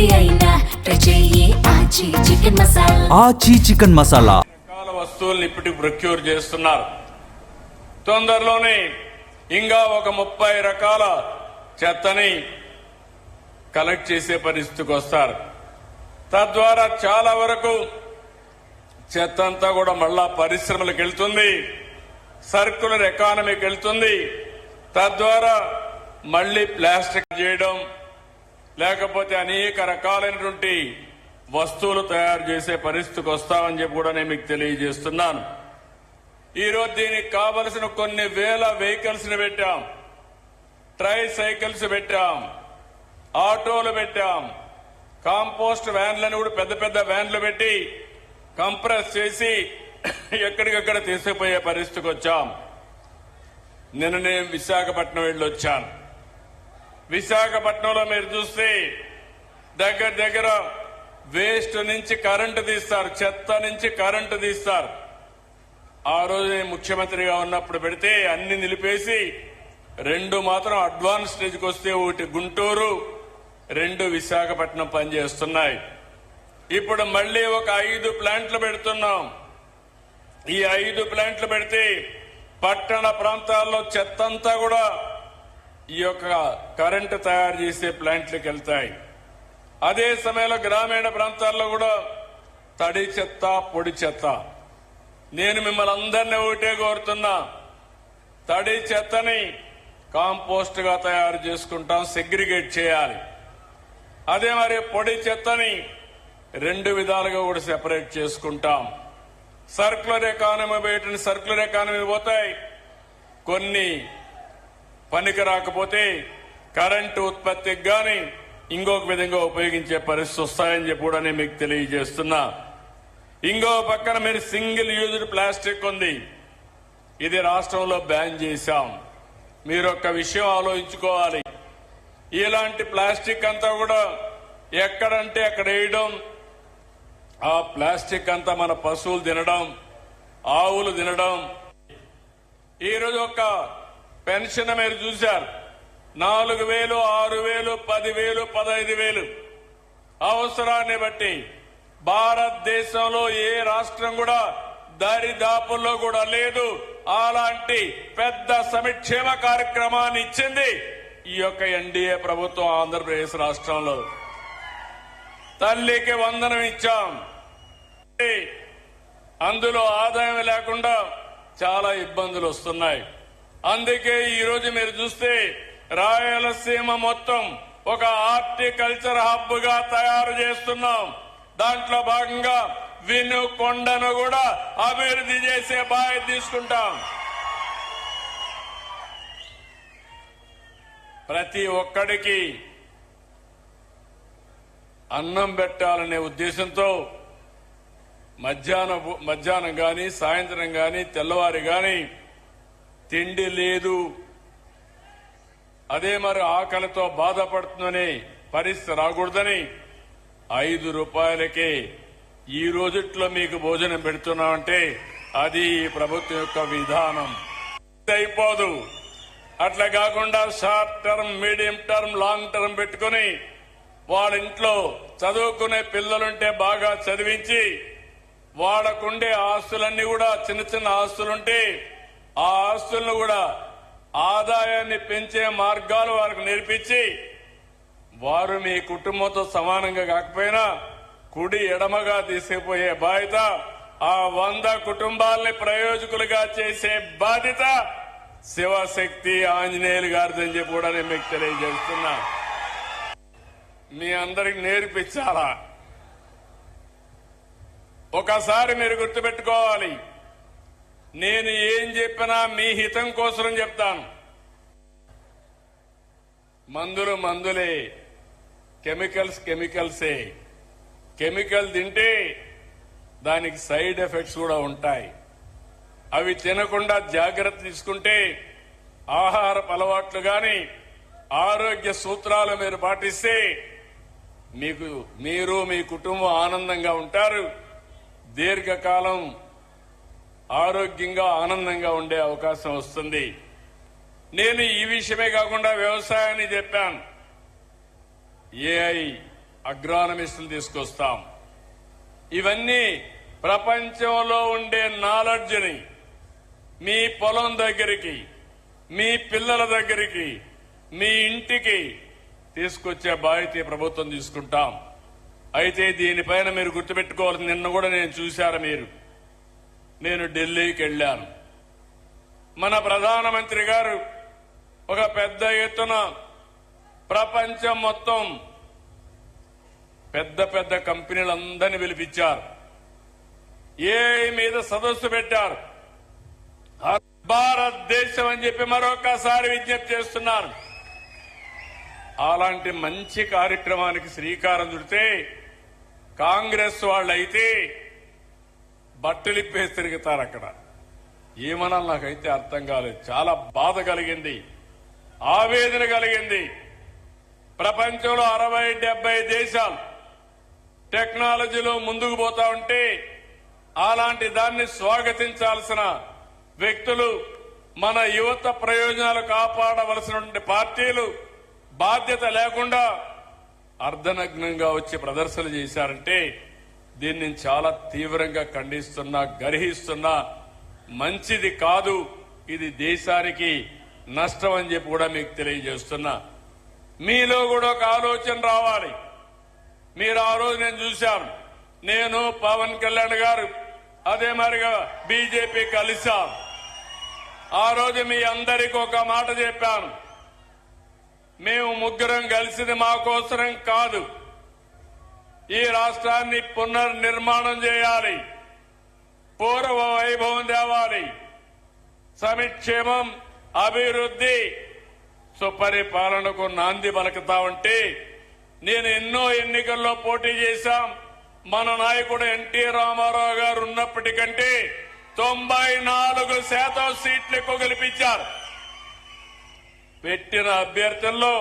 ఏది అయినా ట్రై చెయ్యి ఆచి చికెన్ మసాలా. ఆచి చికెన్ మసాలా రకాల వస్తువుల్ని ఇప్పటికి ప్రొక్యూర్ చేస్తున్నారు. తొందరలోనే ఇంకా ఒక 30 రకాల చెత్తని కలెక్ట్ చేసే పరిస్థితికి వస్తారు. తద్వారా చాలా వరకు చెత్త అంతా కూడా మళ్ళా పరిశ్రమలకు వెళ్తుంది, సర్క్యులర్ ఎకానమీకి వెళ్తుంది. తద్వారా మళ్లీ ప్లాస్టిక్ చేయడం, లేకపోతే అనేక రకాలైనటువంటి వస్తువులు తయారు చేసే పరిస్థితికి వస్తామని చెప్పి కూడా నేను మీకు తెలియజేస్తున్నాను. ఈరోజు దీనికి కావలసిన కొన్ని వేల వెహికల్స్ ని పెట్టాం, ట్రై సైకిల్స్ పెట్టాం, ఆటోలు పెట్టాం, కాంపోస్ట్ వ్యాన్లను కూడా పెద్ద పెద్ద వ్యాన్లు పెట్టి కంప్రెస్ చేసి ఎక్కడికక్కడ తీసుకుపోయే పరిస్థితికి వచ్చాం. నిన్న నేను విశాఖపట్నం వెళ్ళొచ్చాను. విశాఖపట్నంలో మీరు చూస్తే దగ్గర దగ్గర వేస్ట్ నుంచి కరెంటు తీస్తారు, చెత్త నుంచి కరెంటు తీస్తారు. ఆ రోజు నేను ముఖ్యమంత్రిగా ఉన్నప్పుడు పెడితే అన్ని నిలిపేసి 2 మాత్రం అడ్వాన్స్ స్టేజ్కి వస్తే ఒకటి గుంటూరు, 2 విశాఖపట్నం పనిచేస్తున్నాయి. ఇప్పుడు మళ్లీ ఒక 5 ప్లాంట్లు పెడుతున్నాం. ఈ 5 ప్లాంట్లు పెడితే పట్టణ ప్రాంతాల్లో చెత్త అంతా కూడా ఈ యొక్క కరెంటు తయారు చేసే ప్లాంట్లకు వెళ్తాయి. అదే సమయంలో గ్రామీణ ప్రాంతాల్లో కూడా తడి చెత్త, పొడి చెత్త. నేను మిమ్మల్ని అందరినీ ఒకటే కోరుతున్నా, తడి చెత్తని కాంపోస్ట్ గా తయారు చేసుకుంటాం, సెగ్రిగేట్ చేయాలి. అదే మరి పొడి చెత్తని 2 విధాలుగా కూడా సెపరేట్ చేసుకుంటాం. సర్క్యులర్ ఎకానమీ బయట సర్క్యులర్ ఎకానమీ పోతాయి, కొన్ని పనికి రాకపోతే కరెంటు ఉత్పత్తికి గాని ఇంకొక విధంగా ఉపయోగించే పరిస్థితి వస్తాయని చెప్పి కూడా నేను మీకు తెలియజేస్తున్నా. ఇంకో పక్కన మీరు సింగిల్ యూజ్డ్ ప్లాస్టిక్ ఉంది, ఇది రాష్ట్రంలో బ్యాన్ చేశాం. మీరు ఒక్క విషయం ఆలోచించుకోవాలి, ఇలాంటి ప్లాస్టిక్ అంతా కూడా ఎక్కడంటే అక్కడ వేయడం, ఆ ప్లాస్టిక్ అంతా మన పశువులు తినడం, ఆవులు తినడం. ఈరోజు ఒక పెన్షన్ మీరు చూశారు, 4,000, 6,000, 10,000, 15,000 అవసరాన్ని బట్టి భారతదేశంలో ఏ రాష్ట్రం కూడా దరిదాపుల్లో కూడా లేదు. అలాంటి పెద్ద సంక్షేమ కార్యక్రమాన్ని ఇచ్చింది ఈ యొక్క ఎన్డీఏ ప్రభుత్వం ఆంధ్రప్రదేశ్ రాష్ట్రంలో. తల్లికి వందనం ఇచ్చాం, అందులో ఆదాయం లేకుండా చాలా ఇబ్బందులు వస్తున్నాయి. అందుకే ఈ రోజు మీరు చూస్తే రాయలసీమ మొత్తం ఒక హార్టికల్చర్ హబ్ గా తయారు చేస్తున్నాం. దాంట్లో భాగంగా వినుకొండను కూడా అభివృద్ధి చేసే బాధ్యత తీసుకుంటాం. ప్రతి ఒక్కడికి అన్నం పెట్టాలనే ఉద్దేశంతో మధ్యాహ్నం గాని, సాయంత్రం గాని, తెల్లవారి గాని తిండి లేదు, అదే మరి ఆకలితో బాధపడుతుందని పరిస్థితి రాకూడదని 5 రూపాయలకే ఈ రోజుట్లో మీకు భోజనం పెడుతున్నామంటే అది ప్రభుత్వం యొక్క విధానం. అయిపోదు, అట్లా కాకుండా short term, medium term, long term పెట్టుకుని వాళ్ళ ఇంట్లో చదువుకునే పిల్లలుంటే బాగా చదివించి వాళ్ళకుండే ఆస్తులన్నీ కూడా చిన్న చిన్న ఆస్తులుంటే ఆ ఆస్తులను కూడా ఆదాయాన్ని పెంచే మార్గాలు వారికి నేర్పించి వారు మీ కుటుంబంతో సమానంగా కాకపోయినా కుడి ఎడమగా తీసుకుపోయే బాధ్యత, ఆ 100 కుటుంబాలని ప్రయోజకులుగా చేసే బాధ్యత శివశక్తి ఆంజనేయులు గారిదని చెప్పి కూడా నేను మీకు తెలియజేస్తున్నా. మీ అందరికి నేర్పించాలా? ఒకసారి మీరు గుర్తుపెట్టుకోవాలి, నేను ఏం చెప్పినా మీ హితం కోసం చెప్తాను. మందులు మందులే, కెమికల్సే. కెమికల్ తింటే దానికి సైడ్ ఎఫెక్ట్స్ కూడా ఉంటాయి. అవి తినకుండా జాగ్రత్త తీసుకుంటే ఆహారపు అలవాట్లు గాని, ఆరోగ్య సూత్రాలు మీరు పాటిస్తే మీరు మీ కుటుంబం ఆనందంగా ఉంటారు. దీర్ఘకాలం ఆరోగ్యంగా ఆనందంగా ఉండే అవకాశం వస్తుంది. నేను ఈ విషయమే కాకుండా వ్యవసాయాన్ని చెప్పాను. ఏఐ అగ్రానమిస్టులు తీసుకొస్తాం. ఇవన్నీ ప్రపంచంలో ఉండే నాలెడ్జ్ని మీ పొలం దగ్గరికి, మీ పిల్లల దగ్గరికి, మీ ఇంటికి తీసుకొచ్చే బాధ్యత ఈ ప్రభుత్వం తీసుకుంటాం. అయితే దీనిపైన మీరు గుర్తుపెట్టుకోవాలి, నిన్న కూడా నేను చూశారు మీరు, నేను ఢిల్లీకి వెళ్ళాను. మన ప్రధానమంత్రి గారు ఒక పెద్ద ఎత్తున ప్రపంచం మొత్తం పెద్ద పెద్ద కంపెనీలందరినీ పిలిపించారు. ఏఐ మీద సదస్సు పెట్టారు. భారతదేశం అని చెప్పి మరొకసారి విజ్ఞప్తి చేస్తున్నారు. అలాంటి మంచి కార్యక్రమానికి శ్రీకారం చుడితే కాంగ్రెస్ వాళ్ళైతే బట్టలిప్పేసి తిరుగుతారు. అక్కడ ఏమనాలి నాకైతే అర్థం కాలేదు. చాలా బాధ కలిగింది, ఆవేదన కలిగింది. ప్రపంచంలో 60-70 దేశాలు టెక్నాలజీలో ముందుకు పోతా ఉంటే అలాంటి దాన్ని స్వాగతించాల్సిన వ్యక్తులు, మన యువత ప్రయోజనాలు కాపాడవలసినటువంటి పార్టీలు బాధ్యత లేకుండా అర్ధనగ్నంగా వచ్చి ప్రదర్శనలు చేశారంటే దీన్ని చాలా తీవ్రంగా ఖండిస్తున్నా, గర్హిస్తున్నా. మంచిది కాదు, ఇది దేశానికి నష్టం అని చెప్పి కూడా మీకు తెలియజేస్తున్నా. మీలో కూడా ఒక ఆలోచన రావాలి. మీరు ఆ రోజు నేను చూశాను, నేను పవన్ కళ్యాణ్ గారు అదే మరిగా బీజేపీ కలిశాం. ఆ రోజు మీ అందరికీ ఒక మాట చెప్పాను, మేము ముగ్గురం కలిసింది మా కోసరం కాదు, ఈ రాష్ట్రాన్ని పునర్నిర్మాణం చేయాలి, పూర్వ వైభవం తేవాలి, సంక్షేమం, అభివృద్ధి, సుపరిపాలనకు నాంది పలుకుతా ఉంటే నేను ఎన్నో ఎన్నికల్లో పోటీ చేశాం. మన నాయకుడు ఎన్టీ రామారావు గారు ఉన్నప్పటికంటే 94% సీట్లు ఎక్కువ గెలిపించారు. పెట్టిన అభ్యర్థుల్లో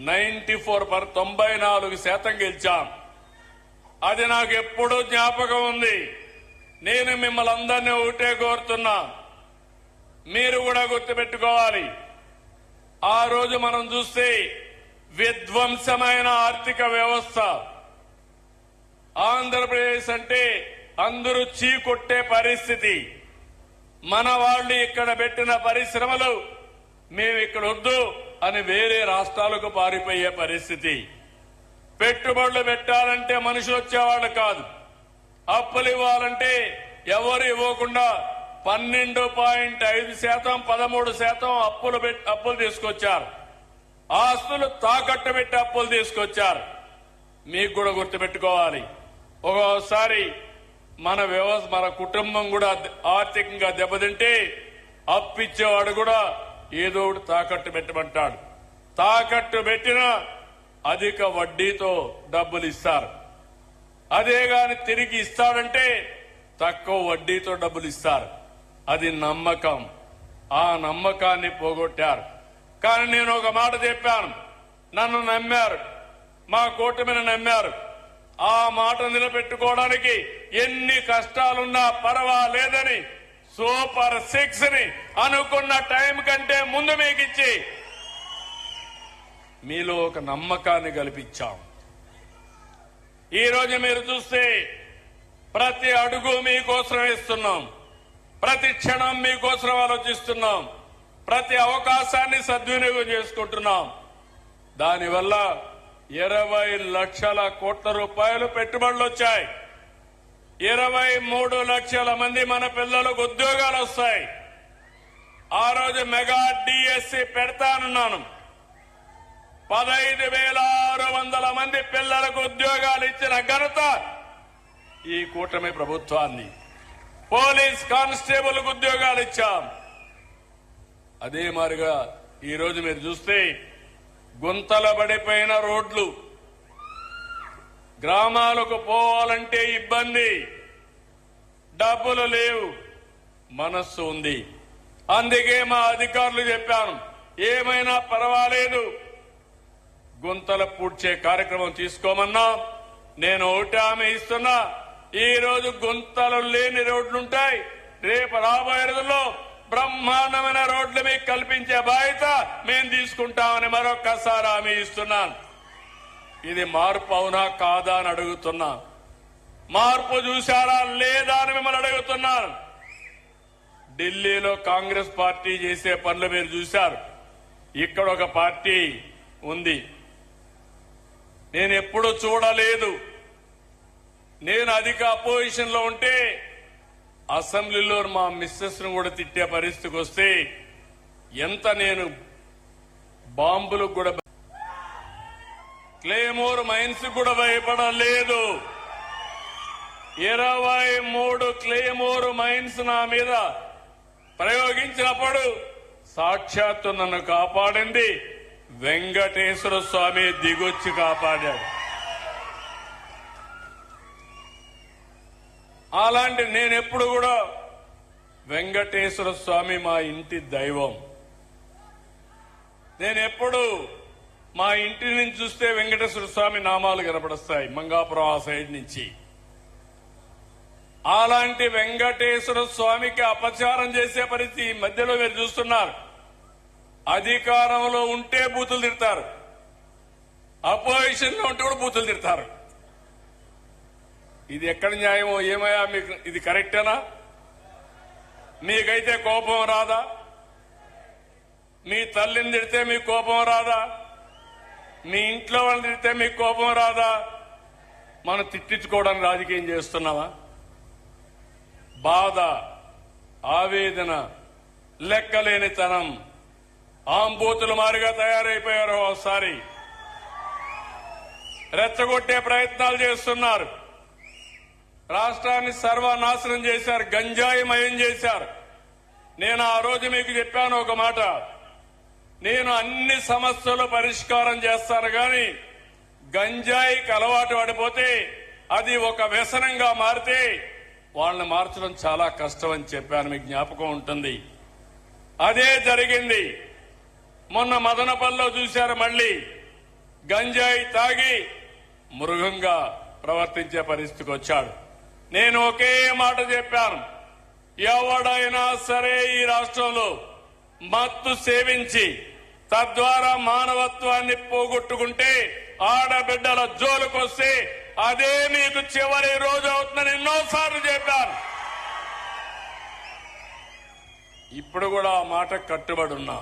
94% గెలిచాం. అది నాకు ఎప్పుడూ జ్ఞాపకం ఉంది. నేను మిమ్మల్ని అందరినీ ఒకటే కోరుతున్నా, మీరు కూడా గుర్తుపెట్టుకోవాలి. ఆ రోజు మనం చూస్తే విధ్వంసమైన ఆర్థిక వ్యవస్థ, ఆంధ్రప్రదేశ్ అంటే అందరూ చీకొట్టే పరిస్థితి. మన వాళ్ళు ఇక్కడ పెట్టిన పరిశ్రమలు మేము ఇక్కడ వద్దు అని వేరే రాష్ట్రాలకు పారిపోయే పరిస్థితి. పెట్టుబడులు పెట్టాలంటే మనుషులు వచ్చేవాళ్ళు కాదు, అప్పులు ఇవ్వాలంటే ఎవరు ఇవ్వకుండా 12.5%, 13% అప్పులు తీసుకొచ్చారు. ఆస్తులు తాకట్టు పెట్టి అప్పులు తీసుకొచ్చారు. మీకు కూడా గుర్తుపెట్టుకోవాలి, ఒక్కోసారి మన వ్యవస్థ, మన కుటుంబం కూడా ఆర్థికంగా దెబ్బతింటే అప్పిచ్చేవాడు కూడా ఏదో ఒకటి తాకట్టు పెట్టమంటాడు. తాకట్టు పెట్టినా అధిక వడ్డీతో డబ్బులు ఇస్తారు. అదే గాని తిరిగి ఇస్తాడంటే తక్కువ వడ్డీతో డబ్బులు ఇస్తారు. అది నమ్మకం. ఆ నమ్మకాన్ని పోగొట్టారు. కానీ నేను ఒక మాట చెప్పాను, నన్ను నమ్మారు, మా కూటమిని నమ్మారు. ఆ మాట నిలబెట్టుకోవడానికి ఎన్ని కష్టాలున్నా పర్వాలేదని సూపర్ 6 ని అనుకున్న టైం కంటే ముందు మీకు ఇచ్చి మీలో ఒక నమ్మకాన్ని కల్పించాం. ఈ రోజు మీరు చూస్తే ప్రతి అడుగు మీకోసం ఇస్తున్నాం, ప్రతి క్షణం మీకోసం ఆలోచిస్తున్నాం, ప్రతి అవకాశాన్ని సద్వినియోగం చేసుకుంటున్నాం. దానివల్ల 20 లక్షల కోట్ల రూపాయలు పెట్టుబడులు వచ్చాయి. 23 లక్షల మంది మన పిల్లలకు ఉద్యోగాలు వస్తాయి. ఆ రోజు మెగా డిఎస్సి పెడతానన్నాను. 15,600 మంది పిల్లలకు ఉద్యోగాలు ఇచ్చిన ఘనత ఈ కూటమి ప్రభుత్వాన్ని. పోలీస్ కానిస్టేబుల్ కు ఉద్యోగాలు ఇచ్చాం. అదే మాదిరిగా ఈ రోజు మీరు చూస్తే గుంతల పడిపోయిన రోడ్లు, గ్రామాలకు పోవాలంటే ఇబ్బంది, డబ్బులు లేవు, మనస్సు ఉంది. అందుకే మా అధికారులు చెప్పాను, ఏమైనా పర్వాలేదు, గుంతలు పూడ్చే కార్యక్రమం తీసుకోమన్నా. నేను ఒకటి హామీ ఇస్తున్నా, ఈ రోజు గుంతలు లేని రోడ్లుంటాయి, రేపు రాబోయే రోజుల్లో బ్రహ్మాండమైన రోడ్లు మీకు కల్పించే బాధ్యత మేము తీసుకుంటామని మరొక్కసారి హామీ ఇస్తున్నాను. ఇది మార్పు అవునా కాదా అని అడుగుతున్నా. మార్పు చూశారా లేదా అని మిమ్మల్ని అడుగుతున్నాను. ఢిల్లీలో కాంగ్రెస్ పార్టీ చేసే పనులు మీరు చూశారు. ఇక్కడ ఒక పార్టీ ఉంది, నేను ఎప్పుడూ చూడలేదు. నేను అధిక అపోజిషన్ లో ఉంటే అసెంబ్లీలో మా మిస్సెస్ ను కూడా తిట్టే పరిస్థితికి వస్తే ఎంత నేను బాంబులకు కూడా, క్లేమోర్ మైన్స్ కూడా భయపడలేదు. 23 క్లేమోర్ మైన్స్ నా మీద ప్రయోగించినప్పుడు సాక్షాత్తు నన్ను కాపాడింది వెంకటేశ్వర స్వామి దిగొచ్చి కాపాడాడు. అలాంటి నేనెప్పుడు కూడా వెంకటేశ్వర స్వామి మా ఇంటి దైవం. నేనెప్పుడు మా ఇంటి నుంచి చూస్తే వెంకటేశ్వర స్వామి నామాలు కనపడస్తాయి మంగాపురం ఆ సైడ్ నుంచి. అలాంటి వెంకటేశ్వర స్వామికి అపచారం చేసే పరిస్థితి ఈ మధ్యలో మీరు చూస్తున్నారు. అధికారంలో ఉంటే బూతులు తిడతారు, అపోజిషన్ లో ఉంటే కూడా బూతులు తిడతారు. ఇది ఎక్కడ న్యాయమో ఏమయ్యా? మీకు ఇది కరెక్టేనా? మీకైతే కోపం రాదా? మీ తల్లిని తిడితే మీకు కోపం రాదా? మీ ఇంట్లో వాళ్ళని తిడితే మీకు కోపం రాదా? మనం తిట్టించుకోవడానికి రాజకీయం చేస్తున్నావా? బాధ, ఆవేదన, లెక్కలేనితనం, ఆంబూతులు మారిగా తయారైపోయారు. ఒకసారి రెచ్చగొట్టే ప్రయత్నాలు చేస్తున్నారు. రాష్ట్రాన్ని సర్వనాశనం చేశారు, గంజాయిమయం చేశారు. నేను ఆ రోజు మీకు చెప్పాను ఒక మాట, నేను అన్ని సమస్యలు పరిష్కారం చేస్తాను కానీ గంజాయికి అలవాటు పడిపోతే అది ఒక వ్యసనంగా మారితే వాళ్ళని మార్చడం చాలా కష్టం అని చెప్పాను. మీకు జ్ఞాపకం ఉంటుంది. అదే జరిగింది. మొన్న మదనపల్లిలో చూశారు, మళ్లీ గంజాయి తాగి మృగంగా ప్రవర్తించే పరిస్థితికి వచ్చాడు. నేను ఒకే మాట చెప్పాను, ఎవడైనా సరే ఈ రాష్ట్రంలో మత్తు సేవించి తద్వారా మానవత్వాన్ని పోగొట్టుకుంటే ఆడబిడ్డల జోలుకొస్తే అదే మీకు చివరి రోజు అవుతుందని ఎన్నోసార్లు చెప్పాను. ఇప్పుడు కూడా ఆ మాట కట్టుబడి ఉన్నా.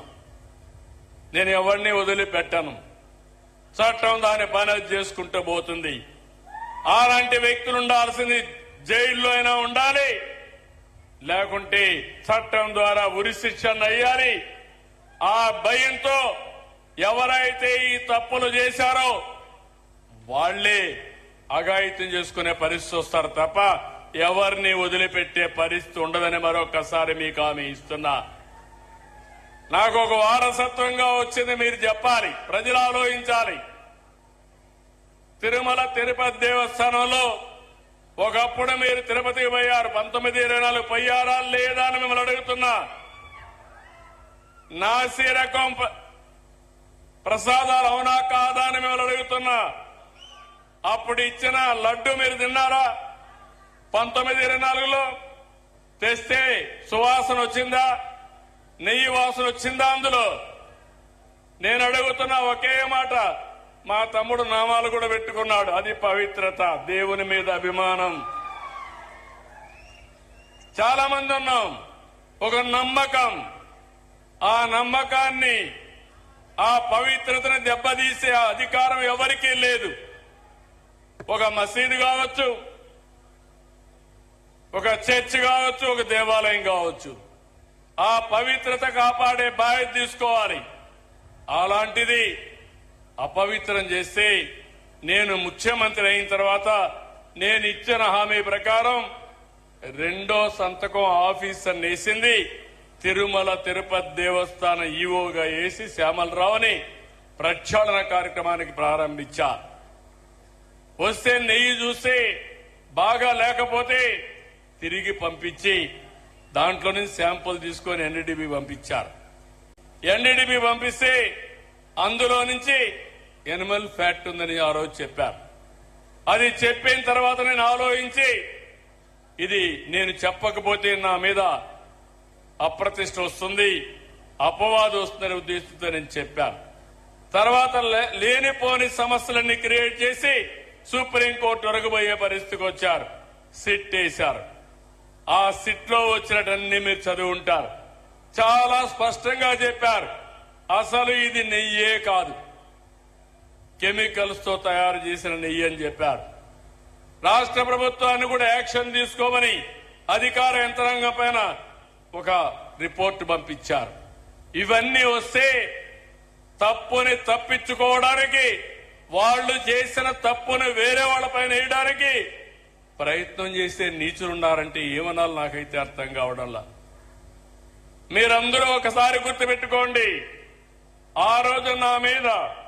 నేను ఎవరిని వదిలిపెట్టను. చట్టం దాని పని అది చేసుకుంటూ పోతుంది. అలాంటి వ్యక్తులు ఉండాల్సింది జైల్లో అయినా ఉండాలి, లేకుంటే చట్టం ద్వారా ఉరిశిక్షణ అయ్యాలి. ఆ భయంతో ఎవరైతే ఈ తప్పులు చేశారో వాళ్లే అఘాయిత్యం చేసుకునే పరిస్థితి వస్తారు తప్ప ఎవరిని వదిలిపెట్టే పరిస్థితి ఉండదని మరొకసారి మీకు హామీ ఇస్తున్నా. నాకు ఒక వారసత్వంగా వచ్చింది మీరు చెప్పాలి, ప్రజలు ఆలోచించాలి. తిరుమల తిరుపతి దేవస్థానంలో ఒకప్పుడు మీరు తిరుపతికి పోయారు, 1924 పోయారా లేదా అని మిమ్మల్ని అడుగుతున్నా. నాసి రకం ప్రసాదాలు అవునా కాదా అని మిమ్మల్ని అడుగుతున్నా. అప్పుడు ఇచ్చిన లడ్డు మీరు తిన్నారా? 1924లో తెస్తే సువాసన వచ్చిందా? నెయ్యి వాసన వచ్చిందా అందులో? నేను అడుగుతున్నా ఒకే మాట. మా తమ్ముడు నామాలు కూడా పెట్టుకున్నాడు, అది పవిత్రత, దేవుని మీద అభిమానం. చాలా మంది ఉన్నాం, ఒక నమ్మకం. ఆ నమ్మకాన్ని, ఆ పవిత్రతను దెబ్బతీసే అధికారం ఎవరికీ లేదు. ఒక మసీదు కావచ్చు, ఒక చర్చ్ కావచ్చు, ఒక దేవాలయం కావచ్చు, ఆ పవిత్రత కాపాడే బాధ్యత తీసుకోవాలి. అలాంటిది అపవిత్రం చేస్తే నేను ముఖ్యమంత్రి అయిన తర్వాత నేను ఇచ్చిన హామీ ప్రకారం రెండో సంతకం ఆఫీసర్ వేసింది తిరుమల తిరుపతి దేవస్థాన ఈవోగా వేసి శ్యామలరావుని ప్రక్షాళన కార్యక్రమానికి ప్రారంభించా. వస్తే నెయ్యి చూస్తే బాగా లేకపోతే తిరిగి పంపించి దాంట్లో నుంచి శాంపుల్ తీసుకొని ఎన్డీడీబీ పంపించారు. ఎన్డీడీబీ పంపిస్తే అందులో నుంచి ఎనిమల్ ఫ్యాట్ ఉందని ఆ రోజు చెప్పారు. అది చెప్పిన తర్వాత నేను ఆలోచించి ఇది నేను చెప్పకపోతే నా మీద అప్రతిష్ట వస్తుంది, అపవాదం వస్తుందనే ఉద్దేశంతో నేను చెప్పాను. తర్వాత లేనిపోని సమస్యలన్నీ క్రియేట్ చేసి సుప్రీంకోర్టు వరకు పోయే పరిస్థితికి వచ్చారు. సిట్ వేశారు. ఆ సిట్ లో వచ్చినటన్ని మీరు చదివి ఉంటారు. చాలా స్పష్టంగా చెప్పారు, అసలు ఇది నెయ్యే కాదు, కెమికల్స్ తో తయారు చేసిన నెయ్యి అని చెప్పారు. రాష్ట్ర ప్రభుత్వాన్ని కూడా యాక్షన్ తీసుకోమని అధికార యంత్రాంగం పైన ఒక రిపోర్ట్ పంపించారు. ఇవన్నీ వస్తే తప్పుని తప్పించుకోవడానికి, వాళ్ళు చేసిన తప్పును వేరే వాళ్ళపైన వేయడానికి ప్రయత్నం చేసే నీచులున్నారంటే ఏమనాలి నాకైతే అర్థం కావడంలా. మీరందరూ ఒకసారి గుర్తుపెట్టుకోండి, ఆ రోజు నా మీద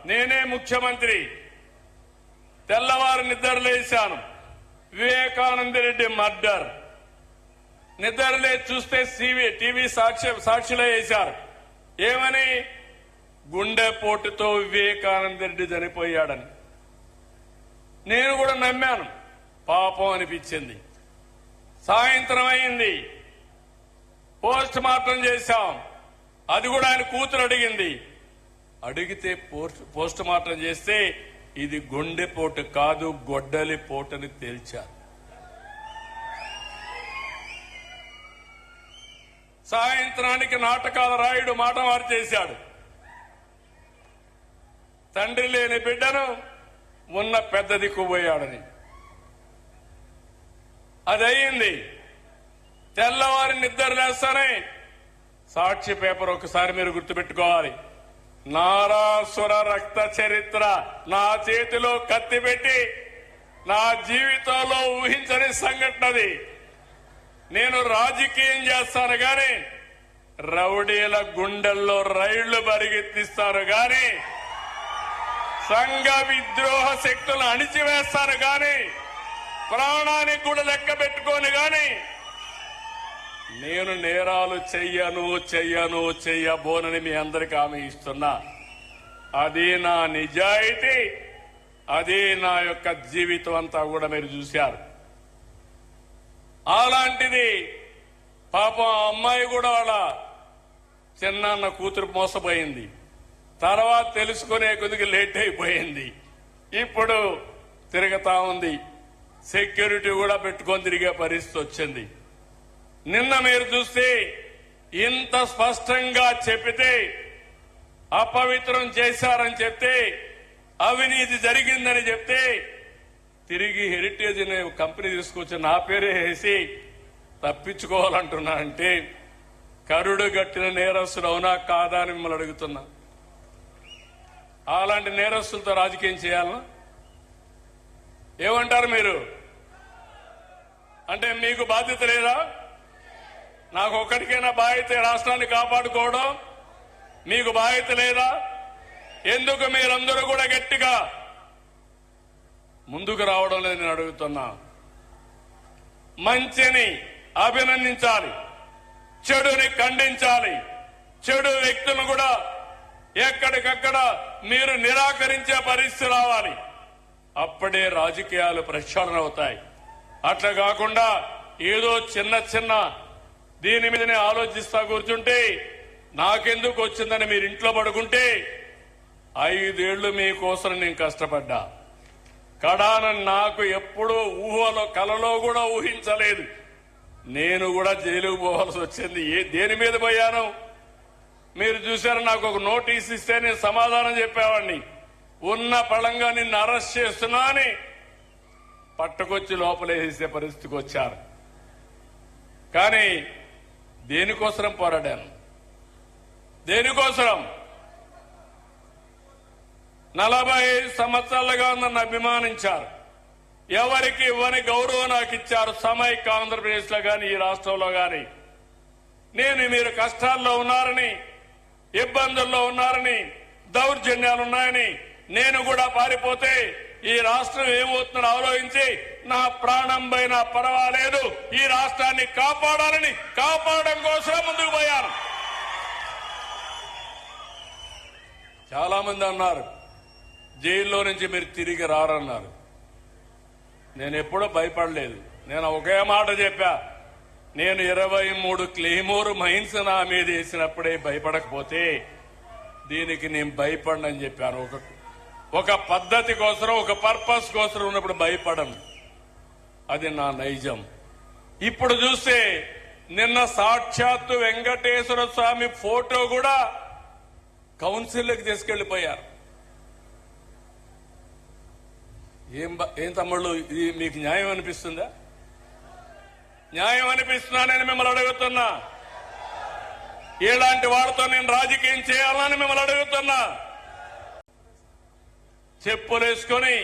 నేనే ముఖ్యమంత్రి, తెల్లవారు నిద్రలేశాను. వివేకానంద రెడ్డి మర్డర్ నిద్రలే చూస్తే టీవీ సాక్షిలో వేశారు. ఏమని? గుండెపోటుతో వివేకానంద రెడ్డి చనిపోయాడని. నేను కూడా నమ్మాను, పాపం అనిపించింది. సాయంత్రం అయింది, పోస్ట్ మార్టం చేశాం. అది కూడా ఆయన కూతురు అడిగింది. అడిగితే పోస్ట్ మార్టం చేస్తే ఇది గుండెపోటు కాదు, గొడ్డలి పోటని తేల్చారు. సాయంత్రానికి నాటకాల రాయుడు మాట మార్చేశాడు. తండ్రి లేని బిడ్డను ఉన్న పెద్ద దిక్కుపోయాడని. అది అయింది. తెల్లవారి నిద్ర లేస్తానే సాక్షి పేపర్ ఒకసారి మీరు గుర్తుపెట్టుకోవాలి. నారాసుర రక్త చరిత్ర నా చేతిలో కత్తి పెట్టి నా జీవితంలో ఊహించని సంఘటనది. నేను రాజకీయం చేస్తాను గాని రౌడీల గుండెల్లో రైళ్లు పరిగెత్తిస్తాను గాని సంఘ విద్రోహ శక్తులను అణిచివేస్తాను గాని ప్రాణానికి కూడా లెక్క పెట్టుకోను గాని నేను నేరాలు చెయ్యబోనని మీ అందరికీ హామీ ఇస్తున్నా. అది నా నిజాయితీ, అది నా యొక్క జీవితం అంతా కూడా మీరు చూశారు. అలాంటిది పాపం ఆ అమ్మాయి కూడా వాళ్ళ చిన్నాన్న కూతురు మోసపోయింది. తర్వాత తెలుసుకునే కొద్దిగా లేట్ అయిపోయింది. ఇప్పుడు తిరుగుతా ఉంది. సెక్యూరిటీ కూడా పెట్టుకొని తిరిగే పరిస్థితి వచ్చింది. నిన్న మీరు చూస్తే ఇంత స్పష్టంగా చెప్పితే, అపవిత్రం చేశారని చెప్తే, అవినీతి జరిగిందని చెప్తే తిరిగి హెరిటేజ్ అనే కంపెనీ తీసుకొచ్చి నా పేరే వేసి తప్పించుకోవాలంటున్నానంటే కరుడు గట్టిన నేరస్తుడు అవునా కాదా అని మిమ్మల్ని అడుగుతున్నా. అలాంటి నేరస్తులతో రాజకీయం చేయాలనా? ఏమంటారు మీరు? అంటే మీకు బాధ్యత లేదా? నాకు ఒక్కడికైనా బాధ్యత, రాష్ట్రాన్ని కాపాడుకోవడం మీకు బాధ్యత లేదా? ఎందుకు మీరందరూ కూడా గట్టిగా ముందుకు రావడం లేదు నేను అడుగుతున్నా. మంచిని అభినందించాలి, చెడుని ఖండించాలి. చెడు వ్యక్తులను కూడా ఎక్కడికక్కడ మీరు నిరాకరించే పరిస్థితి రావాలి. అప్పుడే రాజకీయాలు ప్రక్షాళన అవుతాయి. అట్లా కాకుండా ఏదో చిన్న దీని మీదనే ఆలోచిస్తా కూర్చుంటే నాకెందుకు వచ్చిందని మీరు ఇంట్లో పడుకుంటే 5 ఏళ్లు మీకోసం నేను కష్టపడ్డా. కడాన నాకు ఎప్పుడూ ఊహలో కలలో కూడా ఊహించలేదు. నేను కూడా జైలుకు పోవాల్సి వచ్చింది. దేని మీద పోయాను మీరు చూశారు. నాకు ఒక నోటీస్ ఇస్తే నేను సమాధానం చెప్పేవాడిని. ఉన్న పళంగా నిన్ను అరెస్ట్ చేస్తున్నా అని పట్టుకొచ్చి లోపలేసే పరిస్థితికి వచ్చారు. కానీ దేనికోసం పోరాడాను? దేనికోసం? 45 సంవత్సరాలుగా నన్ను అభిమానించారు. ఎవరికి ఇవ్వని గౌరవం నాకు ఇచ్చారు. సమైక్య ఆంధ్రప్రదేశ్ లో గాని, ఈ రాష్ట్రంలో గాని. నేను మీరు కష్టాల్లో ఉన్నారని, ఇబ్బందుల్లో ఉన్నారని, దౌర్జన్యాలున్నాయని నేను కూడా పారిపోతే ఈ రాష్ట్రం ఏమవుతుందో ఆలోచించి నా ప్రాణం పైనా పర్వాలేదు, ఈ రాష్ట్రాన్ని కాపాడడం కోసం ముందుకు పోయాను. చాలా మంది అన్నారు జైల్లో నుంచి మీరు తిరిగి రారన్నారు. నేను ఎప్పుడూ భయపడలేదు. నేను ఒకే మాట చెప్పా, నేను 23 క్లెయిమోర్ మైన్స్ నా మీద వేసినప్పుడే భయపడకపోతే దీనికి నేను భయపడనని చెప్పాను. ఒక పద్ధతి కోసం, ఒక పర్పస్ కోసం ఉన్నప్పుడు భయపడను. అది నా నైజం. ఇప్పుడు చూస్తే నిన్న సాక్షాత్తు వెంకటేశ్వర స్వామి ఫోటో కూడా కౌన్సిల్లోకి తీసుకెళ్లిపోయారు. ఏం తమ్ముళ్ళు, ఇది మీకు న్యాయం అనిపిస్తుందా? న్యాయం అనిపిస్తున్నానని మిమ్మల్ని అడుగుతున్నా. ఇలాంటి వాడితో నేను రాజకీయం చేయాలని మిమ్మల్ని అడుగుతున్నా. చెప్పులేసుకొని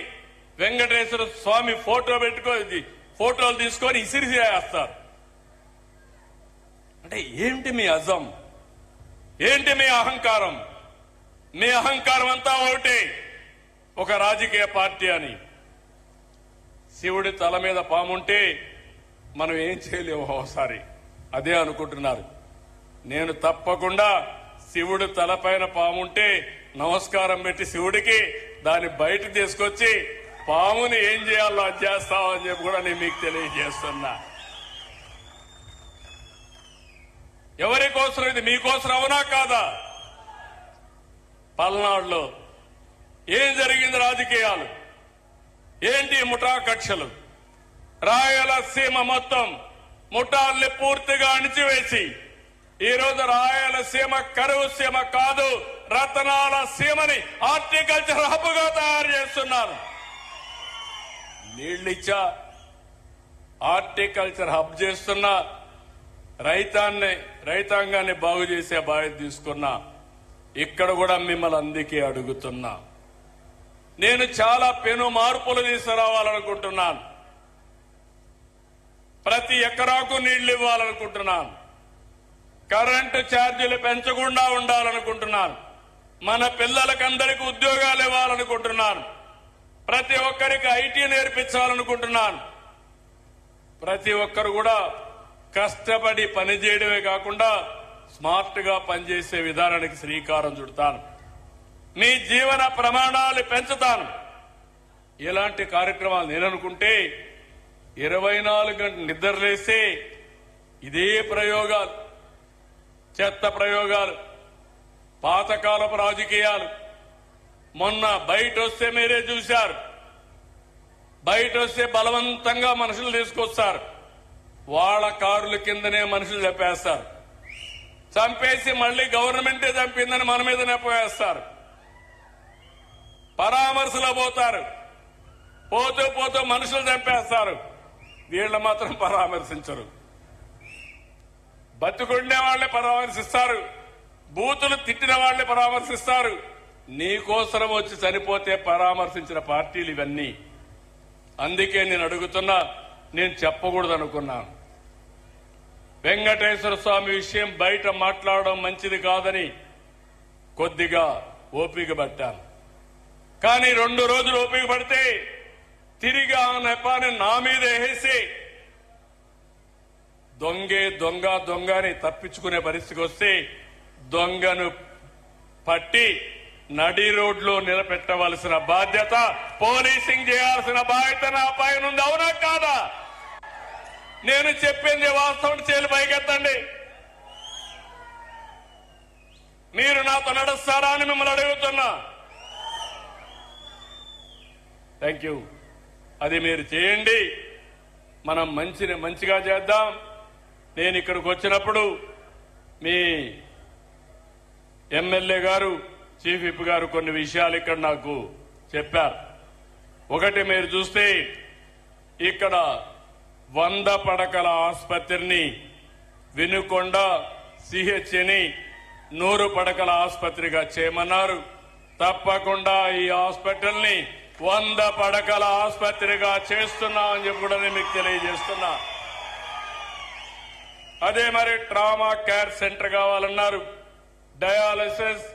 వెంకటేశ్వర స్వామి ఫోటోలు తీసుకొని ఇసిరిసేస్తారు. అంటే ఏంటి మీ అజం? ఏంటి మీ అహంకారం? మీ అహంకారం అంతా ఒకటి, ఒక రాజకీయ పార్టీ అని. శివుడి తల మీద పాముంటే మనం ఏం చేయలేము ఒకసారి. అదే అనుకుంటున్నారు. నేను తప్పకుండా శివుడి తలపైన పాముంటే నమస్కారం పెట్టి శివుడికి దాన్ని బయట తీసుకొచ్చి పాముని ఏం చేయాలో అది చేస్తామని చెప్పి కూడా నేను మీకు తెలియజేస్తున్నా. ఎవరి కోసం ఇది? మీకోసం అవునా కాదా? పల్నాడులో ఏం జరిగింది? రాజకీయాలు ఏంటి? ముఠా కక్షలు. రాయలసీమ మొత్తం ముఠాల్ని పూర్తిగా అణిచివేసి ఈరోజు రాయలసీమ కరువు సీమ కాదు, రతనాల సీమని హార్టికల్చర్ హబ్ గా తయారు చేస్తున్నారు. నీళ్లిచ్చా హార్టికల్చర్ హబ్ చేస్తున్నా, రైతాంగాన్ని బాగు చేసే బాధ్యత తీసుకున్నా. ఇక్కడ కూడా మిమ్మల్ని అందుకే అడుగుతున్నా. నేను చాలా పెను మార్పులు తీసుకురావాలనుకుంటున్నాను. ప్రతి ఎకరాకు నీళ్లు ఇవ్వాలనుకుంటున్నాను. కరెంటు ఛార్జీలు పెంచకుండా ఉండాలనుకుంటున్నాను. మన పిల్లలకందరికీ ఉద్యోగాలు ఇవ్వాలనుకుంటున్నాను. ప్రతి ఒక్కరికి ఐటీ నేర్పించాలనుకుంటున్నాను. ప్రతి ఒక్కరు కూడా కష్టపడి పనిచేయడమే కాకుండా స్మార్ట్ గా పనిచేసే విధానానికి శ్రీకారం చుడతాను. మీ జీవన ప్రమాణాలు పెంచుతాను. ఇలాంటి కార్యక్రమాలు నేననుకుంటే 24 గంటలు నిద్రలేస్తే ఇదే ప్రయోగాలు, చెత్త ప్రయోగాలు, పాతకాలపు రాజకీయాలు. మొన్న బయట వస్తే మీరే చూశారు. బయట వస్తే బలవంతంగా మనుషులు తీసుకొస్తారు. వాళ్ళ కారుల కిందనే మనుషులు చంపేస్తారు. చంపేసి మళ్లీ గవర్నమెంటే చంపిందని మన మీద నెప్పవేస్తారు. పరామర్శలో పోతారు. పోతూ పోతూ మనుషులు చంపేస్తారు. వీళ్ళు మాత్రం పరామర్శించరు. బతుకుండే వాళ్లే పరామర్శిస్తారు. బూతులు తిట్టిన వాళ్లే పరామర్శిస్తారు. నీకోసరం వచ్చి చనిపోతే పరామర్శించిన పార్టీలు ఇవన్నీ. అందుకే నేను అడుగుతున్నా, నేను చెప్పకూడదు అనుకున్నాను. వెంకటేశ్వర స్వామి విషయం బయట మాట్లాడడం మంచిది కాదని కొద్దిగా ఓపిక పట్టాను. కానీ 2 రోజులు ఓపిక పడితే తిరిగి ఆ నెపాన్ని నా మీద వేసి దొంగని తప్పించుకునే పరిస్థితికి వస్తే దొంగను పట్టి నడి రోడ్లో నిలబెట్టవలసిన బాధ్యత, పోలీసింగ్ చేయాల్సిన బాధ్యత నా పైన ఉంది. అవునా కాదా? నేను చెప్పింది వాస్తవం. చేలు పైకెత్తండి. మీరు నాతో నడుస్తారా అని మిమ్మల్ని అడుగుతున్నా. Thank you. అది మీరు చేయండి. మనం మంచిగా చేద్దాం. నేను ఇక్కడికి వచ్చినప్పుడు మీ ఎమ్మెల్యే గారు, చీఫ్ విప్ గారు కొన్ని విషయాలు ఇక్కడ నాకు చెప్పారు. ఒకటి, మీరు చూస్తే ఇక్కడ 100 పడకల ఆసుపత్రిని వినుకొండ సిహెచ్ని 100 పడకల ఆసుపత్రిగా చేయమన్నారు. తప్పకుండా ఈ హాస్పిటల్ ని 100 పడకల ఆసుపత్రిగా చేస్తున్నామని చెప్పి కూడా నేను మీకు తెలియజేస్తున్నా. అదే మరి ట్రామా కేర్ సెంటర్ కావాలన్నారు. డయాలసిస్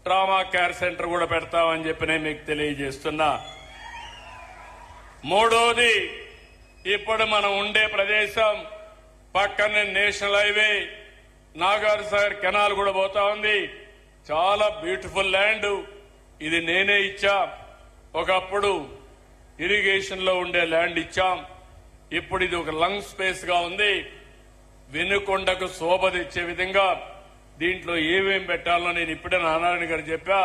ట్రామా కేర్ సెంటర్ కూడా పెడతామని చెప్పి నేను మీకు తెలియజేస్తున్నా. మూడోది, ఇప్పుడు మనం ఉండే ప్రదేశం పక్కనే నేషనల్ హైవే, నాగార్జునసాగర్ కెనాల్ కూడా పోతా ఉంది. చాలా బ్యూటిఫుల్ ల్యాండ్. ఇది నేనే ఇచ్చా. ఒకప్పుడు ఇరిగేషన్ లో ఉండే ల్యాండ్ ఇచ్చాం. ఇప్పుడు ఇది ఒక లంగ్ స్పేస్ గా ఉంది. వినుకొండకు శోభ తెచ్చే విధంగా దీంట్లో ఏమేం పెట్టాలో నేను ఇప్పుడే నారాయణ గారు చెప్పా.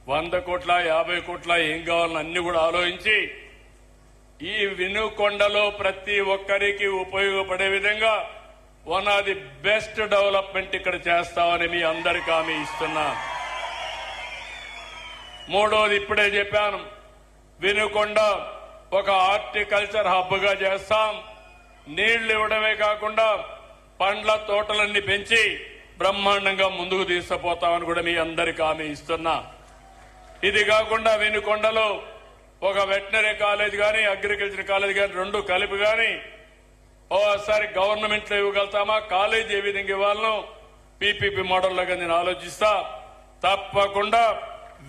100 కోట్ల 50 కోట్ల ఏం కావాలని అన్ని కూడా ఆలోచించి ఈ వినుకొండలో ప్రతి ఒక్కరికి ఉపయోగపడే విధంగా one of the best development ఇక్కడ చేస్తామని మీ అందరికీ హామీ ఇస్తున్నా. మూడోది ఇప్పుడే చెప్పాను, వినుకొండ ఒక హార్టికల్చర్ హబ్ గా చేస్తాం. నీళ్లు ఇవ్వడమే కాకుండా పండ్ల తోటలన్నీ పెంచి బ్రహ్మాండంగా ముందుకు తీసుకుపోతామని కూడా మీ అందరికీ హామీ ఇస్తున్నా. ఇది కాకుండా వినుకొండలో ఒక వెటనరీ కాలేజ్ గాని అగ్రికల్చర్ కాలేజ్ గాని రెండు కలిపి గాని ఓసారి గవర్నమెంట్ లో ఇవ్వగలుగుతామా, కాలేజ్ ఏ విధంగా ఇవ్వాలనో పీపీపీ మోడల్లాగా నేను ఆలోచిస్తా. తప్పకుండా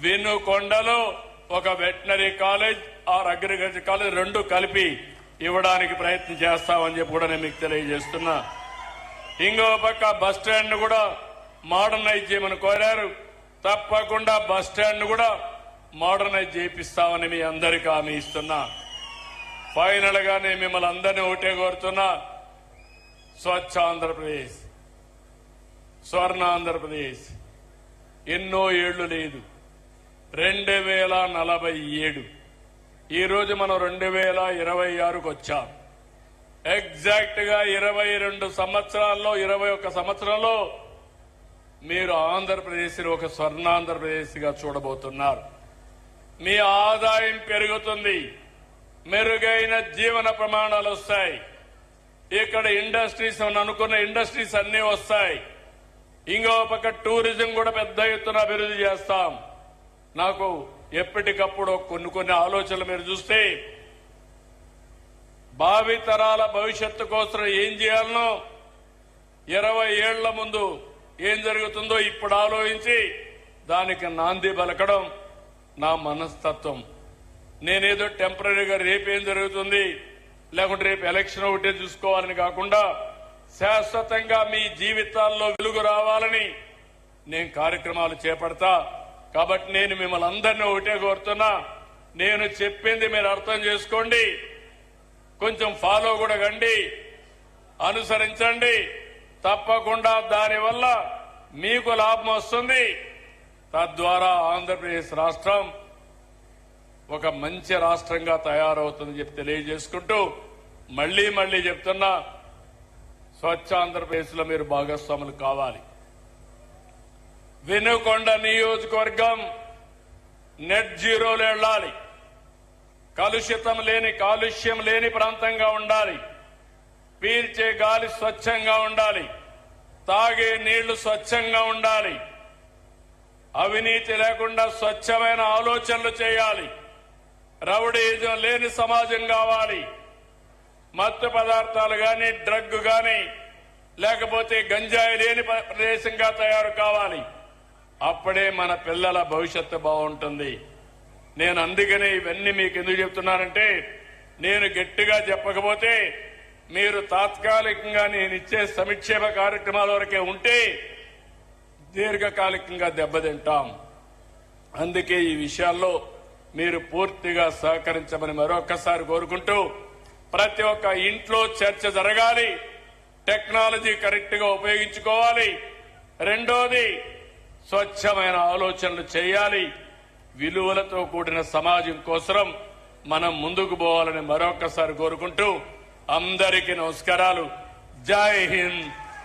వినుకొండలో ఒక veterinary college are agriculture college రెండు కలిపి ఇవ్వడానికి ప్రయత్నం చేస్తామని చెప్పి కూడా నేను మీకు తెలియజేస్తున్నా. ఇంకో పక్క బస్ స్టాండ్ కూడా మోడర్నైజ్ చేయమని కోరారు. తప్పకుండా బస్ స్టాండ్ కూడా మోడర్నైజ్ చేపిస్తామని మీ అందరికీ హామీ ఇస్తున్నా. ఫైనల్ గా నేను మిమ్మల్ని అందరినీ ఒకటే కోరుతున్నా, స్వచ్ఛ ఆంధ్రప్రదేశ్, స్వర్ణ ఆంధ్రప్రదేశ్ ఎన్నో ఏళ్లు లేదు. 2047 ఈ రోజు మనం 2026కు వచ్చాం. ఎగ్జాక్ట్ గా 22 సంవత్సరాల్లో 21 సంవత్సరంలో మీరు ఆంధ్రప్రదేశ్ ఒక స్వర్ణాంధ్రప్రదేశ్ గా చూడబోతున్నారు. మీ ఆదాయం పెరుగుతుంది, మెరుగైన జీవన ప్రమాణాలు వస్తాయి. ఇక్కడ ఇండస్ట్రీస్ అనుకున్న ఇండస్ట్రీస్ అన్ని వస్తాయి. ఇంకో పక్క టూరిజం కూడా పెద్ద ఎత్తున అభివృద్ధి చేస్తాం. నాకు ఎప్పటికప్పుడు కొన్ని ఆలోచనలు మీరు చూస్తే భావి తరాల భవిష్యత్తు కోసం ఏం చేయాలనో 20 ఏళ్ల ముందు ఏం జరుగుతుందో ఇప్పుడు ఆలోచించి దానికి నాంది పలకడం నా మనస్తత్వం. నేనేదో టెంపరీగా రేపేం జరుగుతుంది లేకుంటే రేపు ఎలక్షన్ ఒకటే చూసుకోవాలని కాకుండా శాశ్వతంగా మీ జీవితాల్లో వెలుగు రావాలని నేను కార్యక్రమాలు చేపడతా. కాబట్టి నేను మిమ్మల్ని అందరినీ ఒకటే కోరుతున్నా, నేను చెప్పింది మీరు అర్థం చేసుకోండి, కొంచెం ఫాలో కూడా కండి, అనుసరించండి. తప్పకుండా దానివల్ల మీకు లాభం వస్తుంది. తద్వారా ఆంధ్రప్రదేశ్ రాష్ట్రం ఒక మంచి రాష్ట్రంగా తయారవుతుందని చెప్పి తెలియజేసుకుంటూ మళ్లీ చెప్తున్నా, స్వచ్ఛ ఆంధ్రప్రదేశ్ లో మీరు భాగస్వాములు కావాలి. వినుకొండ నియోజకవర్గం నెట్ జీరోలో వెళ్లాలి. కాలుష్యం లేని ప్రాంతంగా ఉండాలి. పీల్చే గాలి స్వచ్ఛంగా ఉండాలి. తాగే నీళ్లు స్వచ్ఛంగా ఉండాలి. అవినీతి లేకుండా స్వచ్ఛమైన ఆలోచనలు చేయాలి. రౌడీజం లేని సమాజం కావాలి. మత్తు పదార్థాలు గాని డ్రగ్ గాని లేకపోతే గంజాయి లేని ప్రదేశంగా తయారు కావాలి. అప్పుడే మన పిల్లల భవిష్యత్తు బాగుంటుంది. నేను అందుకనే ఇవన్నీ మీకు ఎందుకు చెప్తున్నానంటే, నేను గట్టిగా చెప్పకపోతే మీరు తాత్కాలికంగా నేను ఇచ్చే సంక్షేమ కార్యక్రమాల వరకే ఉంటే దీర్ఘకాలికంగా దెబ్బతింటాం. అందుకే ఈ విషయాల్లో మీరు పూర్తిగా సహకరించమని మరొకసారి కోరుకుంటూ, ప్రతి ఒక్క ఇంట్లో చర్చ జరగాలి. టెక్నాలజీ కరెక్ట్ గా ఉపయోగించుకోవాలి. రెండోది స్వచ్ఛమైన ఆలోచనలు చేయాలి. విలువలతో కూడిన సమాజం కోసం మనం ముందుకు పోవాలని మరొకసారి కోరుకుంటూ అందరికీ నమస్కారాలు. జై హింద్,